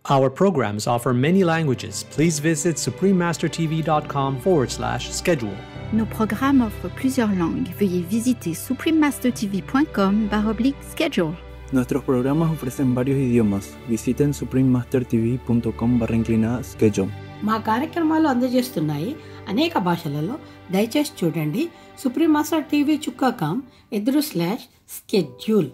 Our programs offer many languages. Please visit suprememastertv.com/schedule. Nos programmes offrent plusieurs langues. Veuillez visiter suprememastertv.com/schedule. Nuestros programas ofrecen varios idiomas. Visiten suprememastertv.com/schedule. మా కార్యక్రమాలు అందజేస్తున్నాయి అనేక భాషలలో. దయచేసి చూడండి suprememastertv.com/schedule.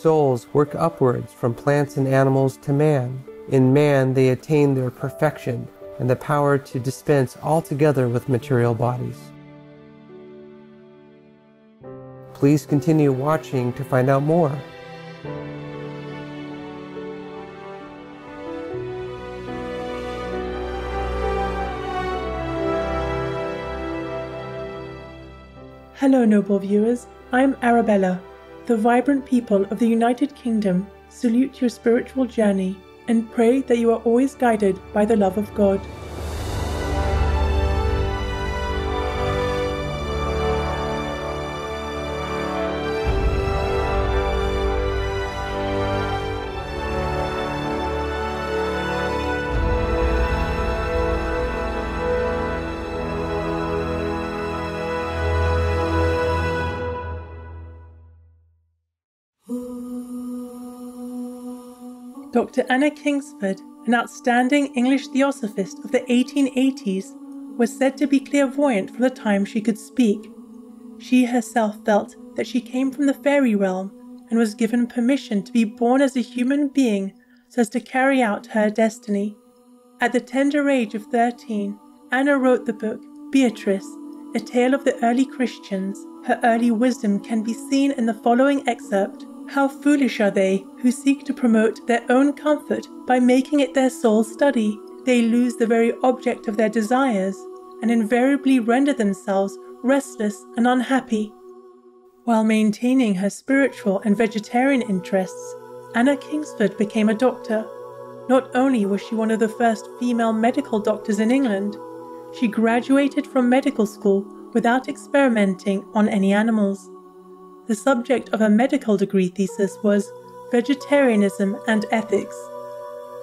Souls work upwards from plants and animals to man. In man they attain their perfection and the power to dispense altogether with material bodies. Please continue watching to find out more. Hello, noble viewers. I'm Arabella. The vibrant people of the United Kingdom salute your spiritual journey and pray that you are always guided by the love of God. Dr. Anna Kingsford, an outstanding English theosophist of the 1880s, was said to be clairvoyant from the time she could speak. She herself felt that she came from the fairy realm and was given permission to be born as a human being so as to carry out her destiny. At the tender age of 13, Anna wrote the book Beatrice, a tale of the early Christians. Her early wisdom can be seen in the following excerpt. How foolish are they who seek to promote their own comfort by making it their sole study. They lose the very object of their desires and invariably render themselves restless and unhappy. While maintaining her spiritual and vegetarian interests, Anna Kingsford became a doctor. Not only was she one of the first female medical doctors in England, she graduated from medical school without experimenting on any animals. The subject of her medical degree thesis was Vegetarianism and Ethics.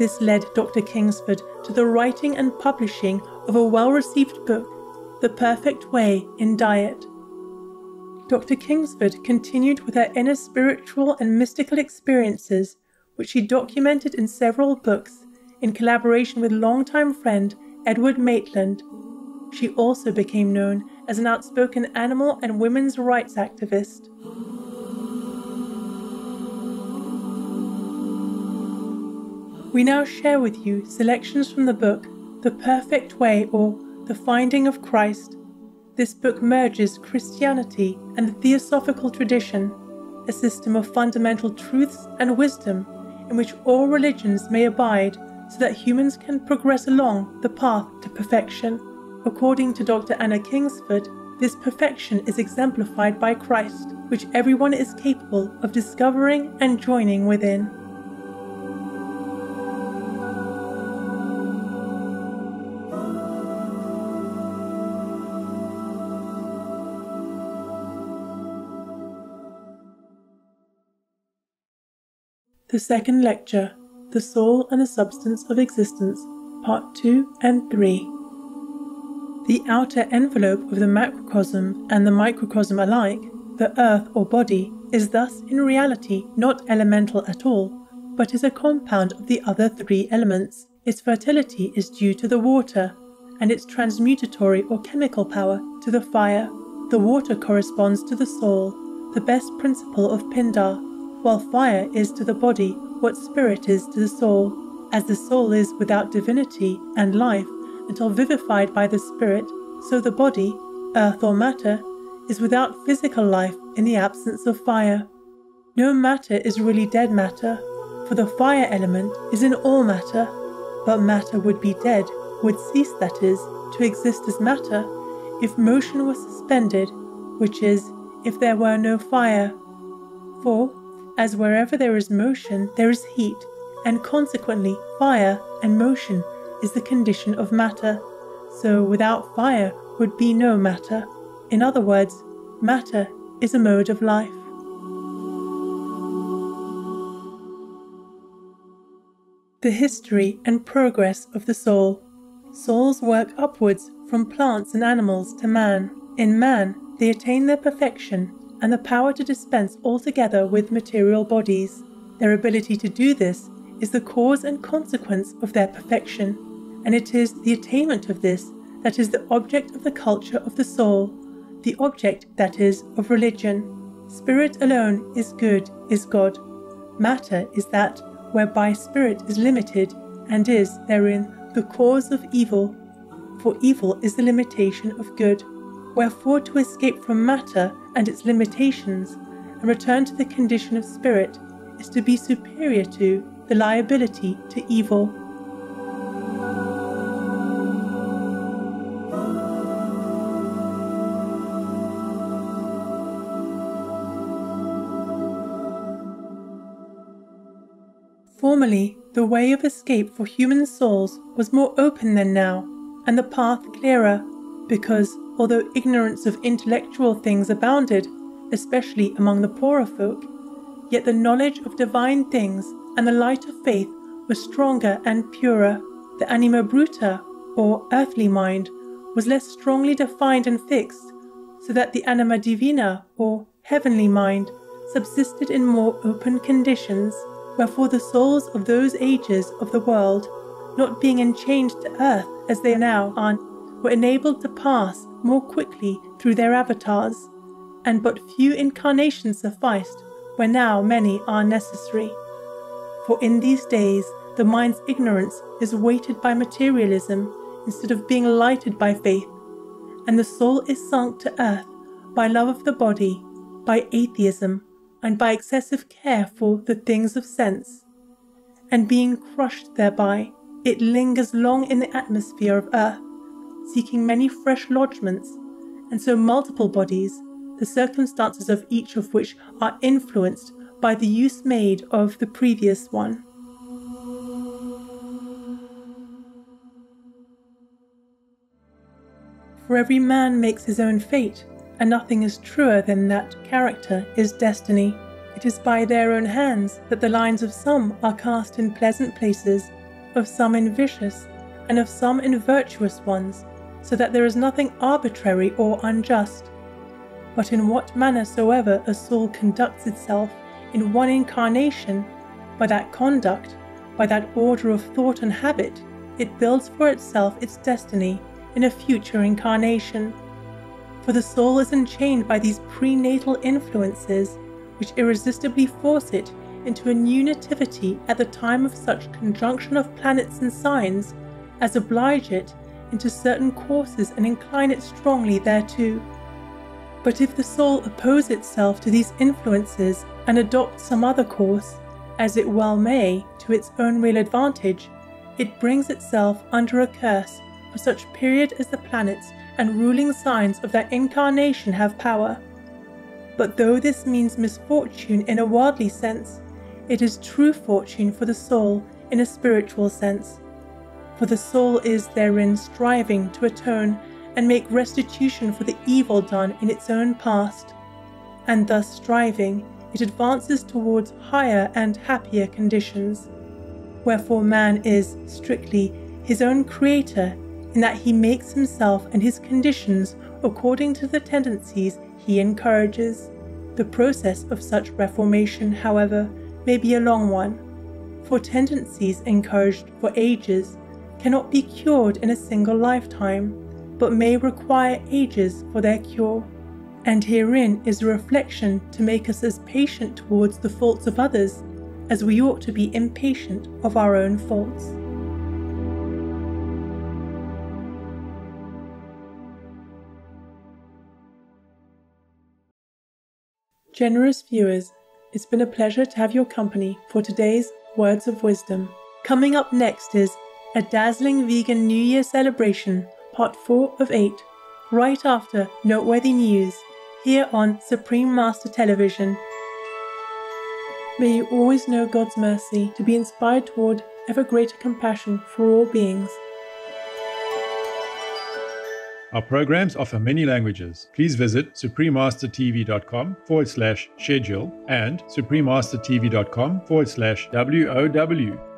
This led Dr. Kingsford to the writing and publishing of a well-received book, The Perfect Way in Diet. Dr. Kingsford continued with her inner spiritual and mystical experiences, which she documented in several books in collaboration with longtime friend Edward Maitland. She also became known as an outspoken animal and women's rights activist. We now share with you selections from the book The Perfect Way, or The Finding of Christ. This book merges Christianity and the theosophical tradition, a system of fundamental truths and wisdom in which all religions may abide so that humans can progress along the path to perfection. According to Dr. Anna Kingsford, this perfection is exemplified by Christ, which everyone is capable of discovering and joining within. The second lecture, The Soul and the Substance of Existence, Part 2 and 3. The outer envelope of the macrocosm and the microcosm alike, the earth or body, is thus in reality not elemental at all, but is a compound of the other three elements. Its fertility is due to the water, and its transmutatory or chemical power to the fire. The water corresponds to the soul, the best principle of Pindar, while fire is to the body what spirit is to the soul. As the soul is without divinity and life until vivified by the spirit, so the body, earth or matter, is without physical life in the absence of fire. No matter is really dead matter, for the fire element is in all matter, but matter would be dead, would cease, that is, to exist as matter, if motion was suspended, which is, if there were no fire. For, as wherever there is motion, there is heat, and consequently fire and motion is the condition of matter, so without fire would be no matter. In other words, matter is a mode of life. The history and progress of the soul. Souls work upwards from plants and animals to man. In man, they attain their perfection and the power to dispense altogether with material bodies. Their ability to do this is the cause and consequence of their perfection, and it is the attainment of this that is the object of the culture of the soul, the object, that is, of religion. Spirit alone is good, is God. Matter is that whereby spirit is limited, and is, therein, the cause of evil. For evil is the limitation of good. Wherefore to escape from matter and its limitations, and return to the condition of spirit, is to be superior to the liability to evil. Formerly, the way of escape for human souls was more open than now, and the path clearer, because, although ignorance of intellectual things abounded, especially among the poorer folk, yet the knowledge of divine things and the light of faith was stronger and purer. The anima bruta, or earthly mind, was less strongly defined and fixed, so that the anima divina, or heavenly mind, subsisted in more open conditions. Wherefore the souls of those ages of the world, not being enchained to earth as they now are, were enabled to pass more quickly through their avatars, and but few incarnations sufficed, where now many are necessary. For in these days the mind's ignorance is weighted by materialism instead of being lighted by faith, and the soul is sunk to earth by love of the body, by atheism, and by excessive care for the things of sense, and being crushed thereby, it lingers long in the atmosphere of earth, seeking many fresh lodgments, and so multiple bodies, the circumstances of each of which are influenced by the use made of the previous one. For every man makes his own fate, and nothing is truer than that character is destiny. It is by their own hands that the lines of some are cast in pleasant places, of some in vicious, and of some in virtuous ones, so that there is nothing arbitrary or unjust. But in what manner soever a soul conducts itself in one incarnation, by that conduct, by that order of thought and habit, it builds for itself its destiny in a future incarnation. For the soul is enchained by these prenatal influences, which irresistibly force it into a new nativity at the time of such conjunction of planets and signs as oblige it into certain courses and incline it strongly thereto. But if the soul oppose itself to these influences and adopt some other course, as it well may, to its own real advantage, it brings itself under a curse for such period as the planets and ruling signs of that incarnation have power. But though this means misfortune in a worldly sense, it is true fortune for the soul in a spiritual sense. For the soul is therein striving to atone and make restitution for the evil done in its own past, and thus striving, it advances towards higher and happier conditions. Wherefore man is, strictly, his own creator, in that he makes himself and his conditions according to the tendencies he encourages. The process of such reformation, however, may be a long one, for tendencies encouraged for ages cannot be cured in a single lifetime, but may require ages for their cure. And herein is a reflection to make us as patient towards the faults of others as we ought to be impatient of our own faults. Generous viewers, it's been a pleasure to have your company for today's Words of Wisdom. Coming up next is A Dazzling Vegan New Year Celebration, Part 4 of 8, right after Noteworthy News, here on Supreme Master Television. May you always know God's mercy to be inspired toward ever greater compassion for all beings. Our programs offer many languages. Please visit suprememastertv.com/schedule and suprememastertv.com/WOW